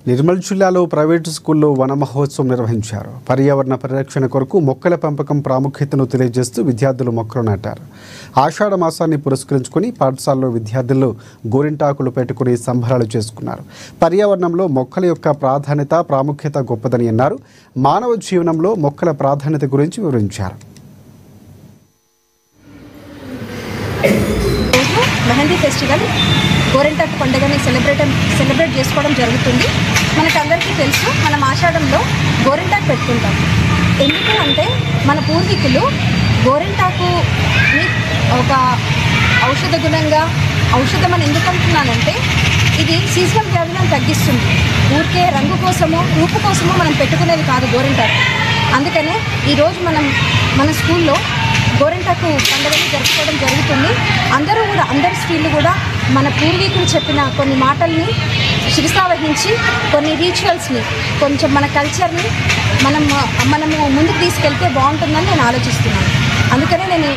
నిర్మల్ జిల్లాలో ప్రైవేటు స్కూల్లో వన మహోత్సవం నిర్వహించారు. పర్యావరణ పరిరక్షణ కొరకు మొక్కల పెంపకం ప్రాముఖ్యతను తెలియజేస్తూ విద్యార్థులు మొక్కలు నాటారు. ఆషాఢ మాసాన్ని పురస్కరించుకొని పాఠశాలలో విద్యార్థులు గోరింటాకులు పెట్టుకుని సంబరాలు చేసుకున్నారు. పర్యావరణంలో మొక్కల యొక్క ప్రాముఖ్యత గొప్పదని అన్నారు. మానవ జీవనంలో మొక్కల ప్రాధాన్యత గురించి వివరించారు. మెహందీ ఫెస్టివల్ గోరింటాకు పండుగని సెలబ్రేట్ చేసుకోవడం జరుగుతుంది. మనకందరికీ తెలుసు, మనం ఆషాఢంలో గోరింటాకు పెట్టుకుంటాం. ఎందుకు అంటే మన పూర్వీకులు గోరింటాకుని ఒక ఔషధ గుణంగా ఔషధం అని ఎందుకు అంటున్నానంటే, ఇది సీజనల్ వ్యాధులను తగ్గిస్తుంది. ఊరికే రంగు కోసమో రూపు కోసమో మనం పెట్టుకునేది కాదు గోరింటాకు. అందుకనే ఈరోజు మన స్కూల్లో గోరింటాకు పండుగని జరుపుకోవడం జరుగుతుంది. అందరు స్త్రీలు కూడా మన పూర్వీకులు చెప్పిన కొన్ని మాటల్ని శిరసావహించి కొన్ని రిచువల్స్ని, కొంచెం మన కల్చర్ని మనము ముందుకు తీసుకెళ్తే బాగుంటుందని నేను ఆలోచిస్తున్నాను. అందుకనే నేను